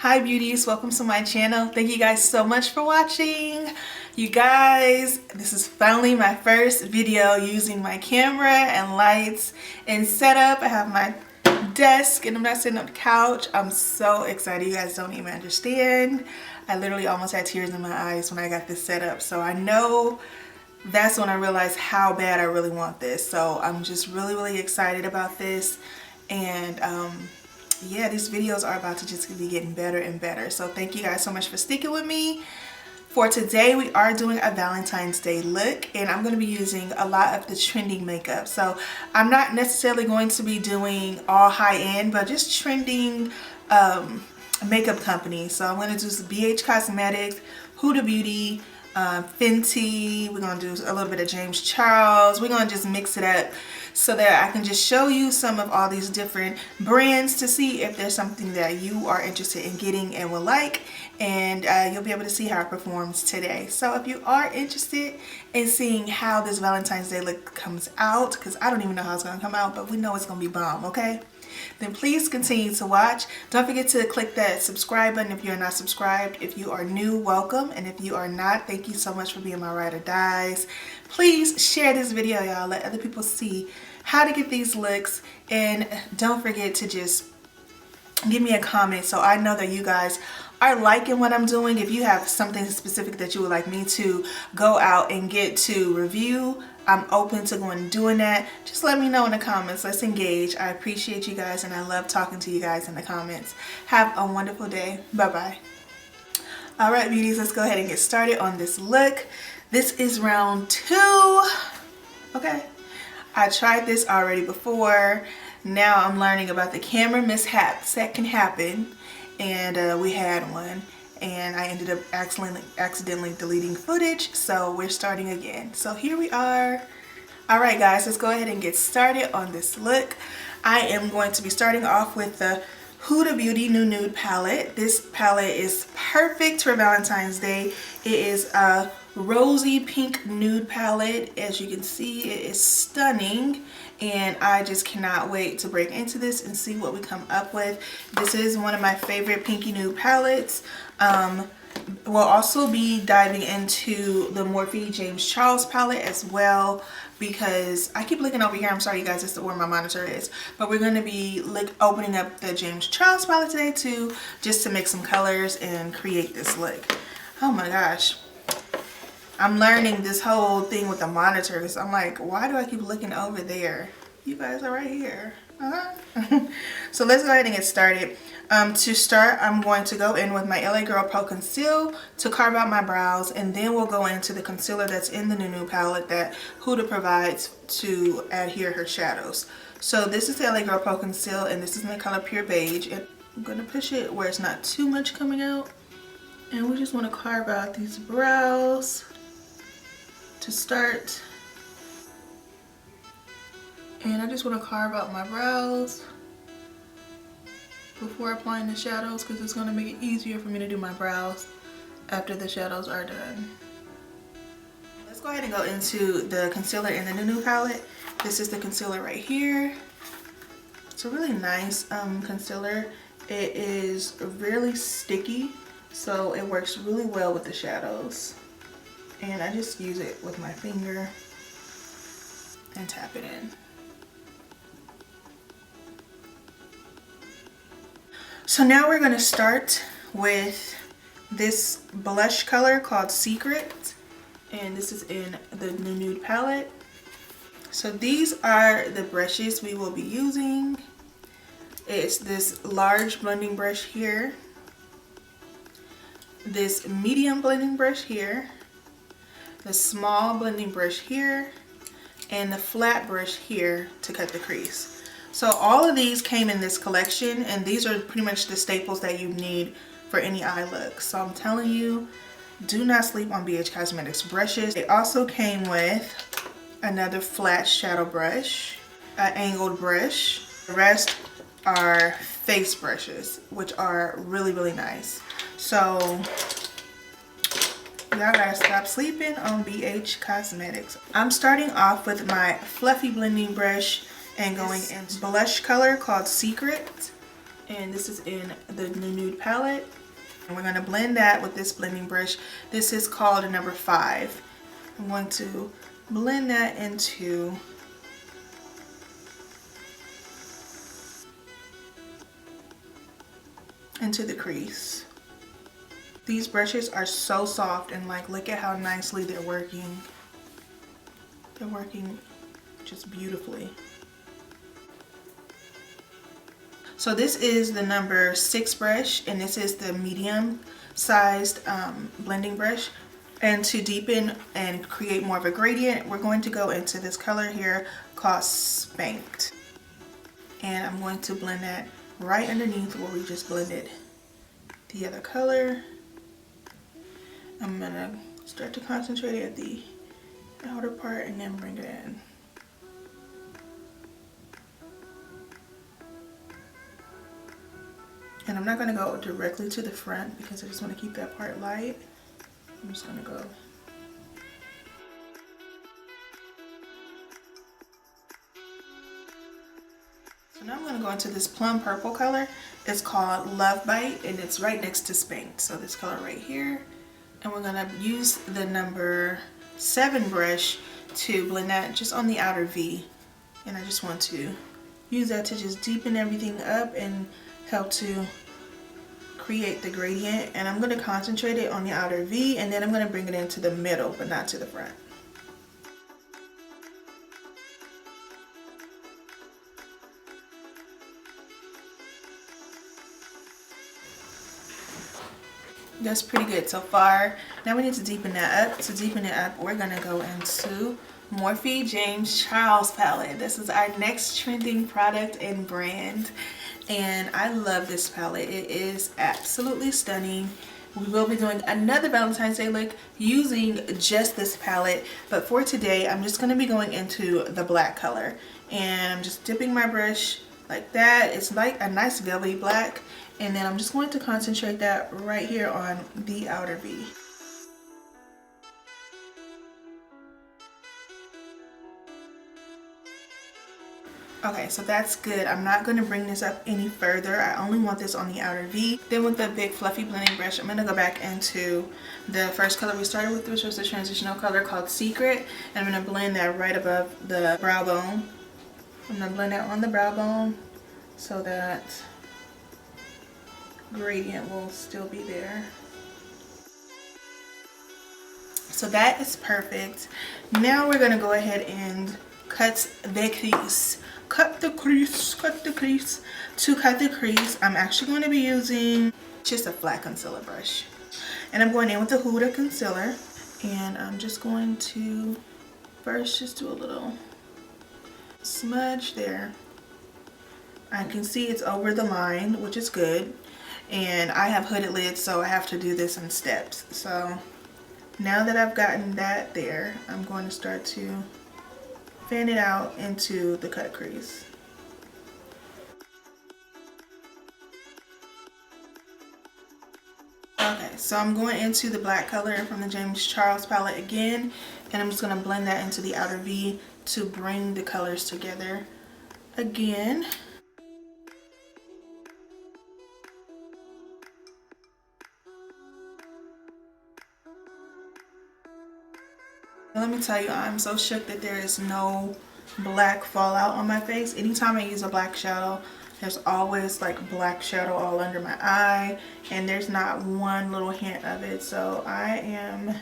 Hi beauties, welcome to my channel. Thank you guys so much for watching. You guys, this is finally my first video using my camera and lights and setup. I have my desk and I'm not sitting on the couch. I'm so excited. You guys don't even understand. I literally almost had tears in my eyes when I got this set up. So I know that's when I realized how bad I really want this. So I'm just really excited about this. And yeah, these videos are about to just be getting better and better. So thank you guys so much for sticking with me. For today, we are doing a Valentine's Day look, and I'm going to be using a lot of the trending makeup. So I'm not necessarily going to be doing all high-end, but just trending makeup companies. So I'm going to do some BH Cosmetics, Huda Beauty, Fenty. We're going to do a little bit of James Charles. We're going to just mix it up so that I can just show you some of all these different brands to see if there's something that you are interested in getting and will like, and you'll be able to see how it performs today. So if you are interested in seeing how this Valentine's Day look comes out, because I don't even know how it's going to come out, but we know it's going to be bomb, okay? Then please continue to watch. Don't forget to click that subscribe button if you're not subscribed. If you are new, welcome. And if you are not, thank you so much for being my ride or dies. Please share this video, y'all. Let other people see how to get these looks. And don't forget to just give me a comment so I know that you guys are liking what I'm doing. If you have something specific that you would like me to go out and get to review, I'm open to going and doing that. Just let me know in the comments. Let's engage. I appreciate you guys and I love talking to you guys in the comments. Have a wonderful day. Bye-bye. Alright beauties, let's go ahead and get started on this look. This is round 2. Okay. I tried this already before. Now I'm learning about the camera mishaps that can happen. And we had one. And I ended up accidentally deleting footage, so we're starting again. So here we are. Alright guys, let's go ahead and get started on this look. I am going to be starting off with the Huda Beauty New Nude palette. This palette is perfect for Valentine's Day. It is a rosy pink nude palette. As you can see, it is stunning. And I just cannot wait to break into this and see what we come up with. This is one of my favorite pinky nude palettes. We'll also be diving into the Morphe James Charles palette as well, because I keep looking over here. I'm sorry you guys, this is where my monitor is. But we're going to be opening up the James Charles palette today too, just to mix some colors and create this look. Oh my gosh. I'm learning this whole thing with the monitors. I'm like, why do I keep looking over there? You guys are right here. So let's go ahead and get started. To start, I'm going to go in with my LA Girl Pro Conceal to carve out my brows, and then we'll go into the concealer that's in the New Nude palette that Huda provides to adhere her shadows. So this is the LA Girl Pro Conceal, and this is in the color Pure Beige. And I'm going to push it where it's not too much coming out. And we just want to carve out these brows to start. And I just want to carve out my brows before applying the shadows, because it's going to make it easier for me to do my brows after the shadows are done. Let's go ahead and go into the concealer in the New Nude palette. This is the concealer right here. It's a really nice concealer. It is really sticky, so it works really well with the shadows. And I just use it with my finger and tap it in. So now we're going to start with this blush color called Secret, and this is in the New Nude palette. So these are the brushes we will be using. It's this large blending brush here, this medium blending brush here, the small blending brush here, and the flat brush here to cut the crease. So all of these came in this collection, and these are pretty much the staples that you need for any eye look. So I'm telling you, do not sleep on BH Cosmetics brushes. They also came with another flat shadow brush, an angled brush. The rest are face brushes, which are really nice. So y'all gotta stop sleeping on BH Cosmetics. I'm starting off with my fluffy blending brush and going into blush color called Secret. and this is in the nude palette. And we're going to blend that with this blending brush. This is called a number 5. I'm going to blend that into the crease. These brushes are so soft, and like, look at how nicely they're working. They're working just beautifully. So this is the number 6 brush, and this is the medium sized blending brush. And to deepen and create more of a gradient, we're going to go into this color here called Spanked. And I'm going to blend that right underneath where we just blended the other color. I'm gonna start to concentrate at the outer part and then bring it in. And I'm not gonna go directly to the front because I just want to keep that part light. I'm just gonna go. So now I'm gonna go into this plum purple color. It's called Love Bite, and it's right next to Spanked. So this color right here. And we're gonna use the number 7 brush to blend that just on the outer V. And I just want to use that to just deepen everything up and help to create the gradient. And I'm going to concentrate it on the outer V, and then I'm going to bring it into the middle but not to the front. That's pretty good so far. Now we need to deepen that up. To deepen it up, we're going to go into Morphe James Charles palette. This is our next trending product and brand, and I love this palette. It is absolutely stunning. We will be doing another Valentine's Day look using just this palette, but for today I'm just going to be going into the black color, and I'm just dipping my brush like that. It's like a nice velvety black, and then I'm just going to concentrate that right here on the outer V. Okay, so that's good. I'm not going to bring this up any further. I only want this on the outer V. Then with the big fluffy blending brush, I'm going to go back into the first color we started with, which was the transitional color called Secret. And I'm going to blend that right above the brow bone. I'm going to blend that on the brow bone so that gradient will still be there. So that is perfect. Now we're going to go ahead and cut the crease. Cut the crease, cut the crease. To cut the crease, I'm actually going to be using just a flat concealer brush. And I'm going in with the Huda concealer. And I'm just going to first just do a little smudge there. I can see it's over the line, which is good. And I have hooded lids, so I have to do this in steps. So now that I've gotten that there, I'm going to start to fan it out into the cut crease. Okay, so I'm going into the black color from the James Charles palette again, and I'm just going to blend that into the outer V to bring the colors together again. Let me tell you, I'm so shook that there is no black fallout on my face. Anytime I use a black shadow, there's always like black shadow all under my eye, and there's not one little hint of it. So I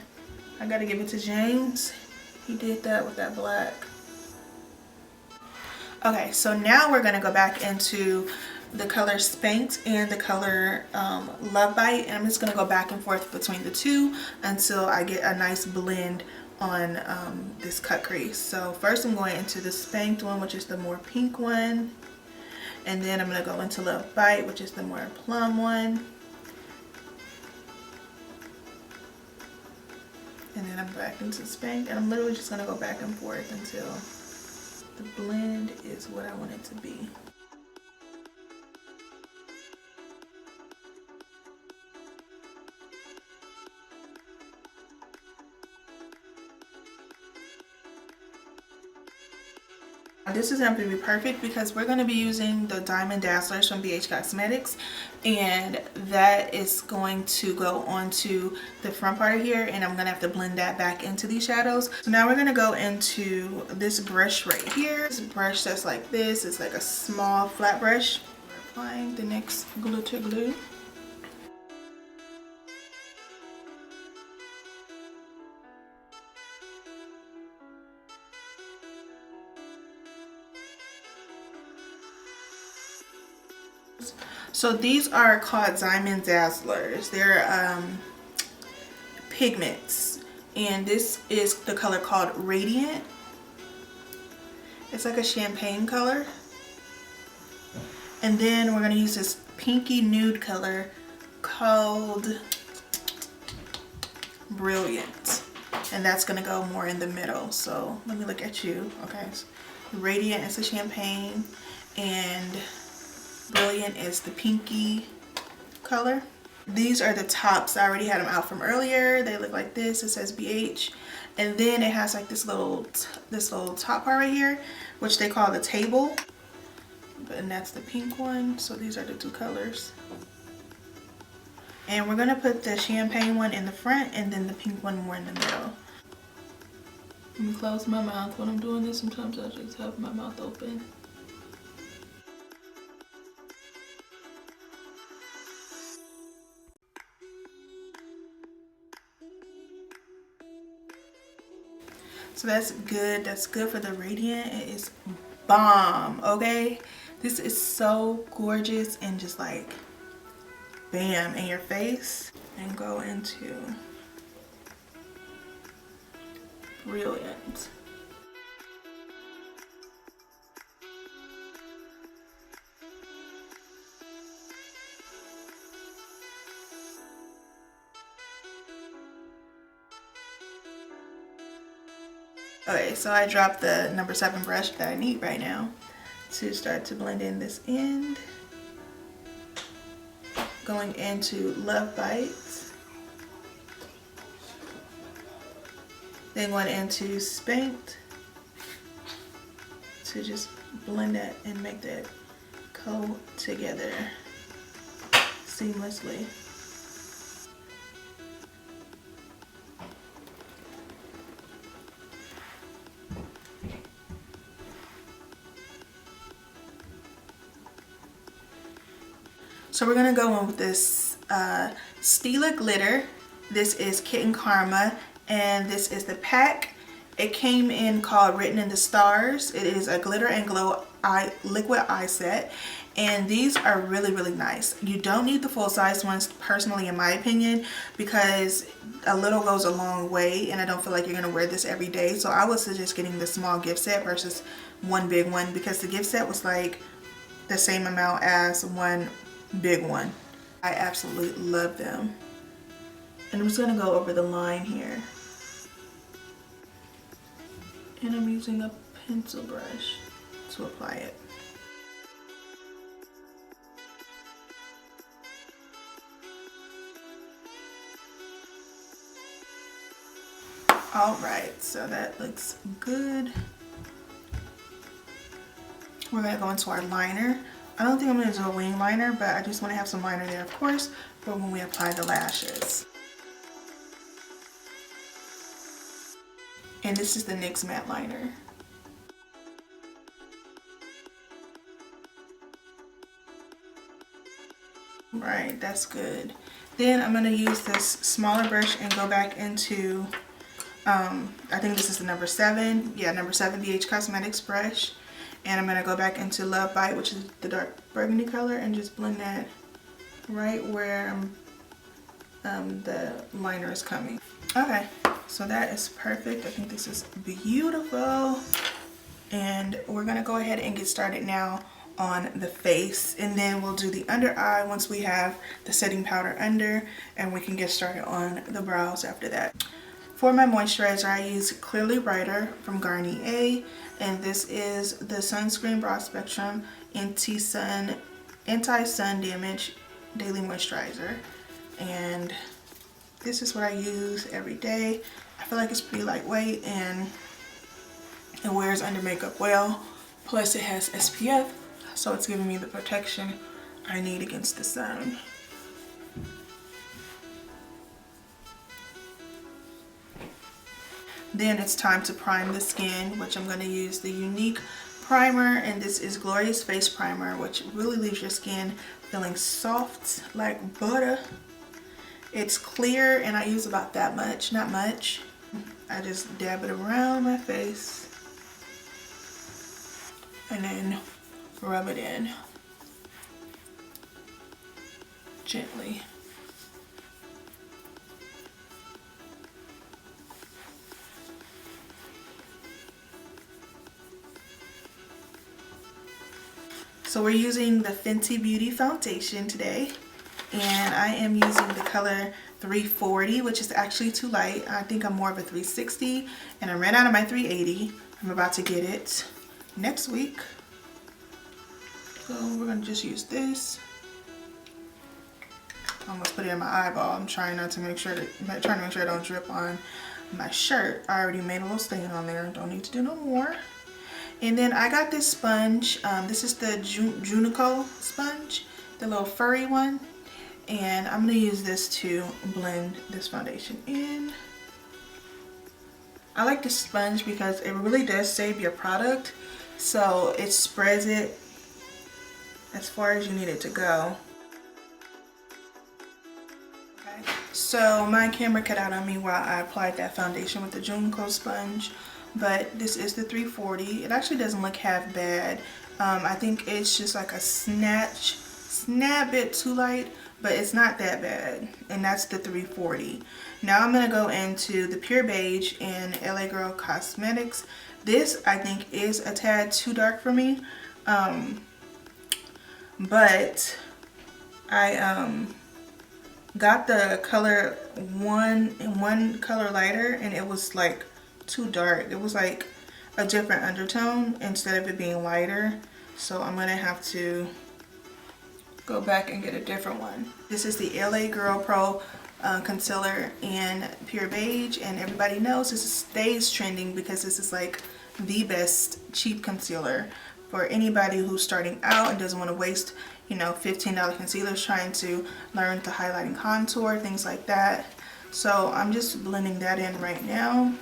gotta give it to James. He did that with that black. Okay, so now we're gonna go back into the color Spanked and the color Love Bite, and I'm just gonna go back and forth between the two until I get a nice blend on this cut crease. So first I'm going into the Spanked one, which is the more pink one, and then I'm going to go into Love Bite, which is the more plum one, and then I'm back into Spanked, and I'm literally just going to go back and forth until the blend is what I want it to be. This is not going to be perfect because we're going to be using the Diamond Dazzlers from BH Cosmetics, and that is going to go onto the front part of here, and I'm going to have to blend that back into these shadows. So now we're going to go into this brush right here. This brush that's like this. It's like a small flat brush. We're applying the NYX glitter glue. So these are called Diamond Dazzlers. They're pigments, and this is the color called Radiant. It's like a champagne color. And then we're going to use this pinky nude color called Brilliant, and that's going to go more in the middle. So let me look at you. Okay, so Radiant is a champagne, and Brilliant is the pinky color. These are the tops. I already had them out from earlier. They look like this. It says BH, and then it has like this little top part right here, which they call the table, and that's the pink one. So these are the two colors, and we're gonna put the champagne one in the front and then the pink one more in the middle. Let me close my mouth when I'm doing this. Sometimes I just have my mouth open. So that's good. That's good for the Radiant. It is bomb, okay? This is so gorgeous and just like bam in your face. And go into Brilliant. Okay, so I dropped the number 7 brush that I need right now to start to blend in this end. Going into Love Bites. Then going into Spanked to just blend that and make that go together seamlessly. So we're gonna go in with this Stila glitter. This is Kitten Karma, and this is the pack. It came in called Written in the Stars. It is a glitter and glow liquid eye set, and these are really, really nice. You don't need the full size ones, personally, in my opinion, because a little goes a long way, and I don't feel like you're gonna wear this every day. So I would suggest getting the small gift set versus one big one, because the gift set was like the same amount as one big one. I absolutely love them. And I'm just gonna go over the line here. And I'm using a pencil brush to apply it. All right, so that looks good. We're gonna go into our liner. I don't think I'm gonna do a wing liner, but I just wanna have some liner there, of course, for when we apply the lashes. And this is the NYX matte liner. Right, that's good. Then I'm gonna use this smaller brush and go back into, I think this is the number 7. Yeah, number 7 BH Cosmetics brush. And I'm gonna go back into Love Bite, which is the dark burgundy color, and just blend that right where the liner is coming. Okay, so that is perfect. I think this is beautiful. And we're gonna go ahead and get started now on the face, and then we'll do the under eye once we have the setting powder under, and we can get started on the brows after that. For my moisturizer, I use Clearly Brighter from Garnier, and this is the Sunscreen Broad Spectrum Anti-Sun Damage Daily Moisturizer. And this is what I use every day. I feel like it's pretty lightweight and it wears under makeup well. Plus it has SPF, so it's giving me the protection I need against the sun. Then it's time to prime the skin, which I'm going to use the Unique primer, and this is Glorious Face Primer, which really leaves your skin feeling soft like butter. It's clear and I use about that much, not much. I just dab it around my face and then rub it in gently. So we're using the Fenty Beauty foundation today, and I am using the color 340, which is actually too light. I think I'm more of a 360, and I ran out of my 380. I'm about to get it next week. So we're gonna just use this. I almost put it in my eyeball. I'm trying not to make sure that, trying to make sure it don't drip on my shirt. I already made a little stain on there. Don't need to do no more. And then I got this sponge. This is the Junico sponge, the little furry one. And I'm gonna use this to blend this foundation in. I like this sponge because it really does save your product. So it spreads it as far as you need it to go. Okay. So my camera cut out on me while I applied that foundation with the Junico sponge. But this is the 340. It actually doesn't look half bad. I think it's just like a snap bit too light, but it's not that bad. And that's the 340. Now I'm gonna go into the Pure Beige in LA Girl Cosmetics. This I think is a tad too dark for me, but I got the color one color lighter, and it was like too dark. It was like a different undertone instead of it being lighter. So I'm gonna have to go back and get a different one. This is the LA Girl Pro concealer in Pure Beige, and everybody knows this stays trending because this is like the best cheap concealer for anybody who's starting out and doesn't want to waste, you know, $15 concealers trying to learn to highlight and contour, things like that. So I'm just blending that in right now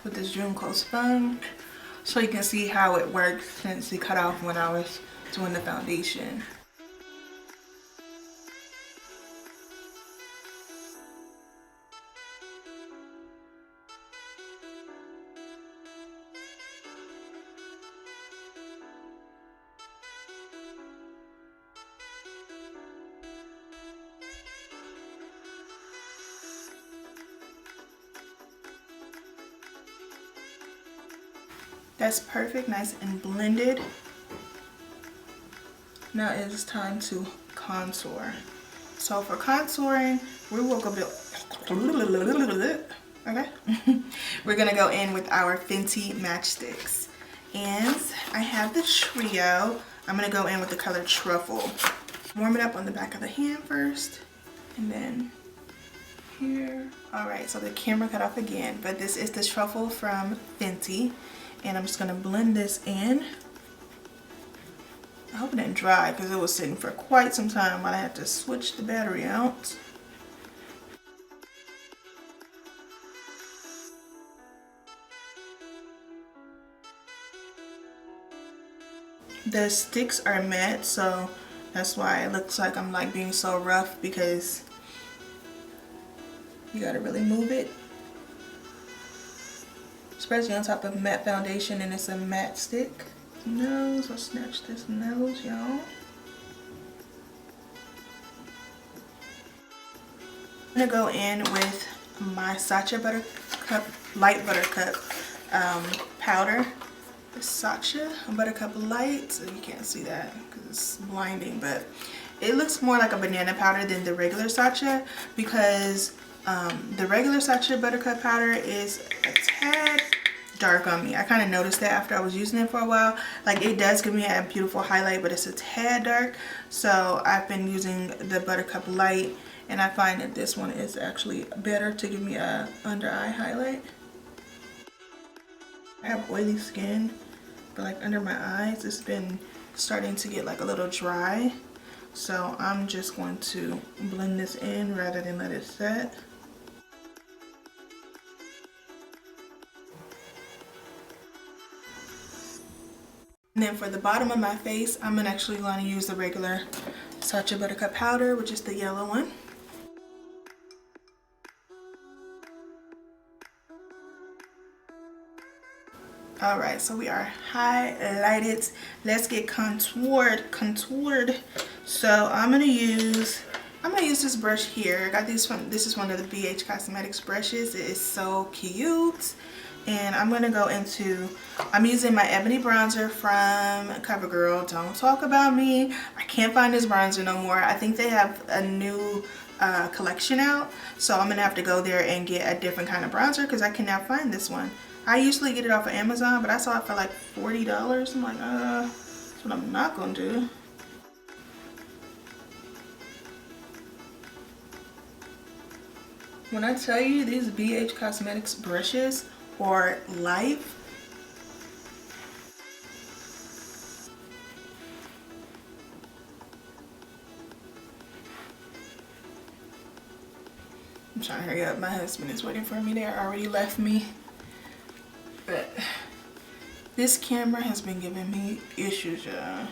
with this Junico sponge, so you can see how it works since it cut off when I was doing the foundation. That's perfect, nice and blended. Now it is time to contour. So for contouring, we will go okay. We're gonna go in with our Fenty matchsticks, and I have the trio. I'm gonna go in with the color Truffle. Warm it up on the back of the hand first, and then here. All right, so the camera cut off again, but this is the Truffle from Fenty. And I'm just gonna blend this in. I hope it didn't dry because it was sitting for quite some time while I had to switch the battery out. The sticks are matte, so that's why it looks like I'm like being so rough, because you gotta really move it. Especially on top of matte foundation, and it's a matte stick. Nose, let's snatch this nose, y'all. I'm gonna go in with my Sacha Buttercup, Light Buttercup powder. The Sacha Buttercup Light, so you can't see that because it's blinding, but it looks more like a banana powder than the regular Sacha, because the regular Sacha Buttercup powder is a tad dark on me. I kind of noticed that after I was using it for a while. Like, it does give me a beautiful highlight, but it's a tad dark. So I've been using the Buttercup Light, and I find that this one is actually better to give me a under eye highlight. I have oily skin, But like under my eyes, it's been starting to get like a little dry. So I'm just going to blend this in rather than let it set. And then for the bottom of my face, I'm actually going to use the regular Sacha Buttercup powder, which is the yellow one. Alright, so we are highlighted. Let's get contoured. So I'm gonna use this brush here. I got this from, this is one of the BH Cosmetics brushes. It is so cute. And I'm gonna go into, I'm using my ebony bronzer from CoverGirl. Don't talk about me. I can't find this bronzer no more. I think they have a new collection out. So I'm gonna have to go there and get a different kind of bronzer because I cannot find this one. I usually get it off of Amazon, but I saw it for like $40. I'm like, that's what I'm not gonna do. When I tell you these BH Cosmetics brushes are life. I'm trying to hurry up. My husband is waiting for me there. Already left me. But this camera has been giving me issues, y'all.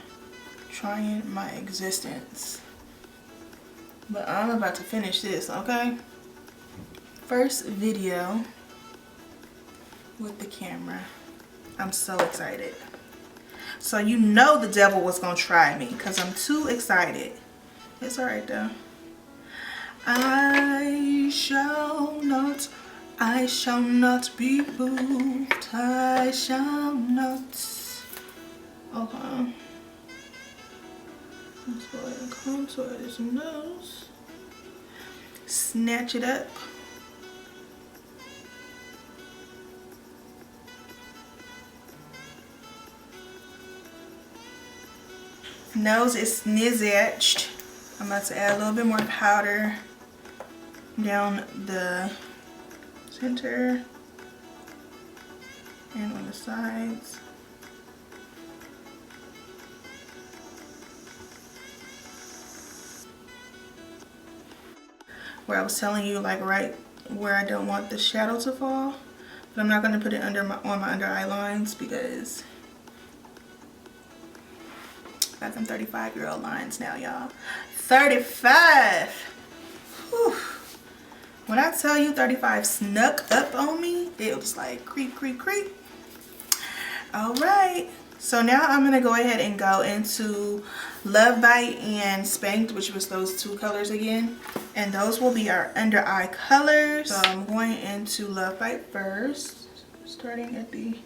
Trying my existence. But I'm about to finish this, okay? First video with the camera. I'm so excited. So you know the devil was gonna try me because I'm too excited. It's alright though. I shall not be moved. I shall not. Okay. Let's go ahead and contour his nose. Snatch it up. Nose is snizzed. I'm about to add a little bit more powder down the center and on the sides. Where I was telling you, like right where I don't want the shadow to fall, but I'm not going to put it under on my under eye lines because I got them 35-year-old lines now, y'all. 35. Whew. When I tell you 35 snuck up on me, it was like creep, creep, creep. All right. So now I'm going to go ahead and go into Love Bite and Spanked, which was those two colors again. And those will be our under eye colors. So I'm going into Love Bite first, starting at the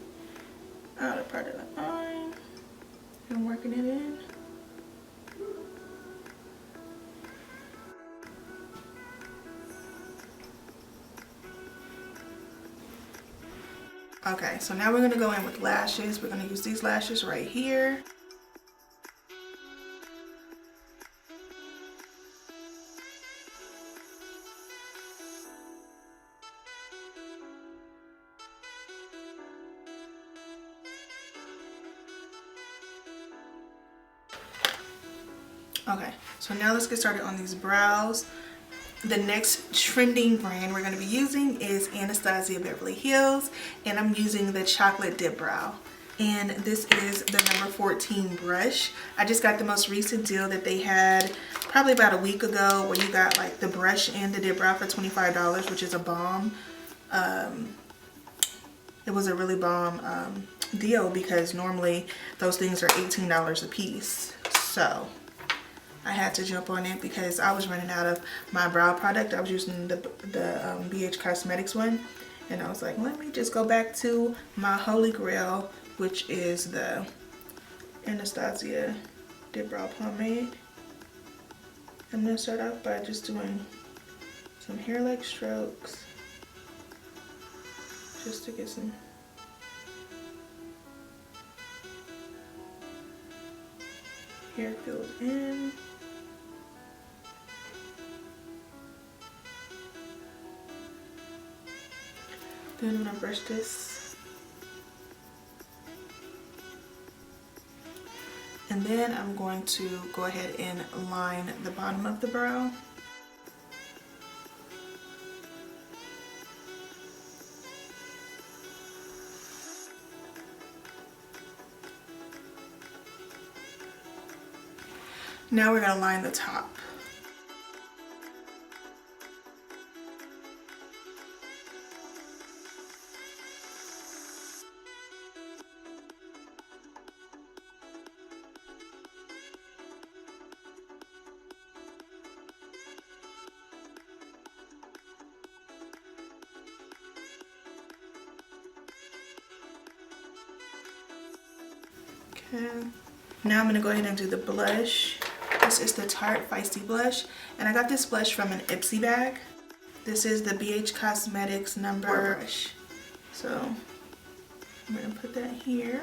outer part of the eye and working it in. Okay, so now we're going to go in with lashes. We're going to use these lashes right here. Okay, so now let's get started on these brows. The next trending brand we're going to be using is Anastasia Beverly Hills, and I'm using the chocolate dip brow. And this is the number 14 brush. I just got the most recent deal that they had probably about a week ago where you got like the brush and the dip brow for $25, which is a bomb. It was a really bomb deal because normally those things are $18 a piece. So I had to jump on it because I was running out of my brow product. I was using the BH Cosmetics one, and I was like, let me just go back to my holy grail, which is the Anastasia Dip Brow Pomade. I'm going to start off by just doing some hair-like strokes just to get some hair filled in. Then I'm gonna brush this And then I'm going to go ahead and line the bottom of the brow. Now we're going to line the top. Okay. Now I'm going to go ahead and do the blush. This is the Tarte Feisty blush, and I got this blush from an Ipsy bag. This is the BH Cosmetics number brush. So I'm going to put that here.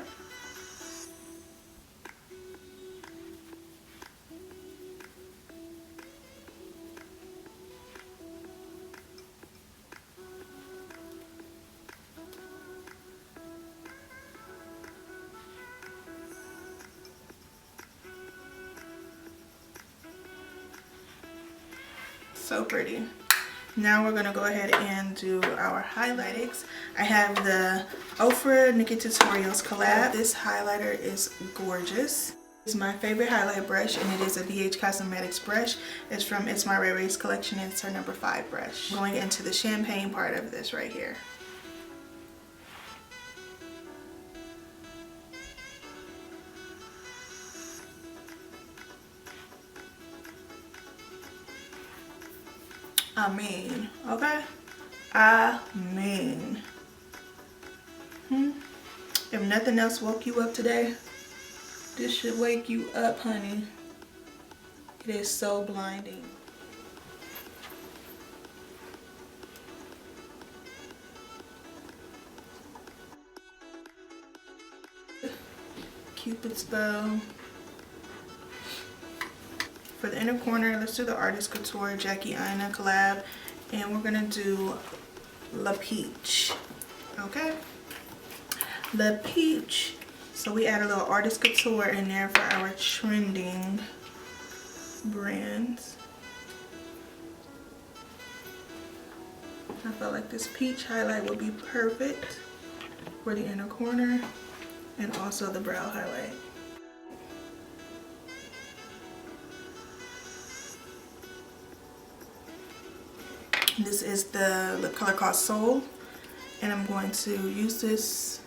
So pretty. Now we're gonna go ahead and do our highlightings. I have the Ofra Naked Tutorials collab. This highlighter is gorgeous. It's my favorite highlight brush, and it is a BH Cosmetics brush. It's from It's My Ray Race collection, and it's her number 5 brush. Going into the champagne part of this right here. I mean, okay? I mean. If nothing else woke you up today, this should wake you up, honey. It is so blinding. Cupid's bow. For the inner corner, let's do the Artist Couture Jackie Aina collab, and we're gonna do La Peach. Okay, La Peach. So we add a little Artist Couture in there for our trending brands. I felt like this peach highlight would be perfect for the inner corner and also the brow highlight. This is the lip color called Soul, and I'm going to use this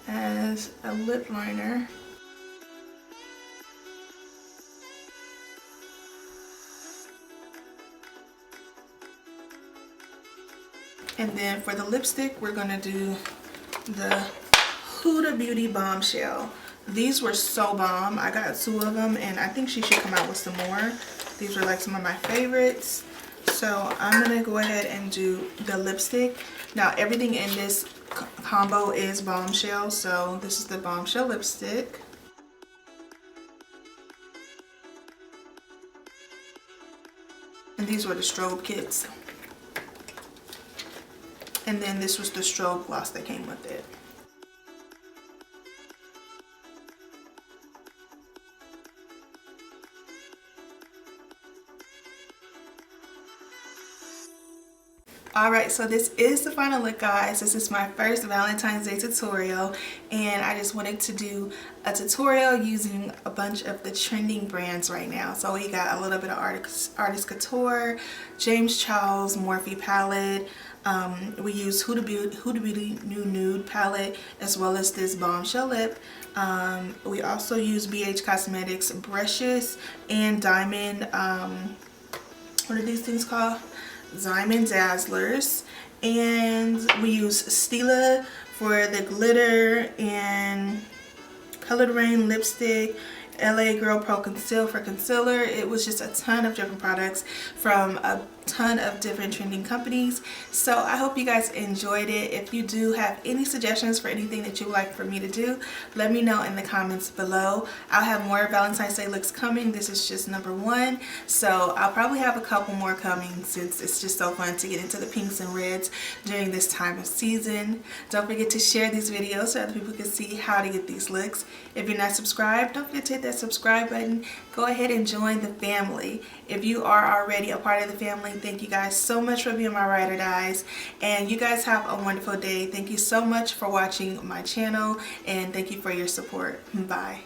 as a lip liner. And then for the lipstick, we're gonna do the Huda Beauty Bombshell. These were so bomb. I got 2 of them, and I think she should come out with some more. These were like some of my favorites. So I'm gonna go ahead and do the lipstick. Now everything in this combo is Bombshell, so this is the Bombshell lipstick. And these were the strobe kits. And then this was the strobe gloss that came with it. Alright, so this is the final look, guys. This is my first Valentine's Day tutorial, and I just wanted to do a tutorial using a bunch of the trending brands right now. So we got a little bit of Artist Couture, James Charles Morphe palette. We use Huda Beauty New Nude palette, as well as this Bombshell lip. We also use BH Cosmetics brushes and Diamond, what are these things called? Diamond Dazzlers. And we use Stila for the glitter and Colored Rain lipstick, LA Girl Pro Conceal for concealer. It was just a ton of different products from a ton of different trending companies. So I hope you guys enjoyed it. If you do have any suggestions for anything that you would like for me to do, let me know in the comments below. I'll have more Valentine's Day looks coming. This is just number 1, so I'll probably have a couple more coming, since it's just so fun to get into the pinks and reds during this time of season. Don't forget to share these videos so other people can see how to get these looks. If you're not subscribed, don't forget to hit that subscribe button, go ahead and join the family. If you are already a part of the family, thank you guys so much for being my ride or dies, and you guys have a wonderful day. Thank you so much for watching my channel, and thank you for your support. Bye.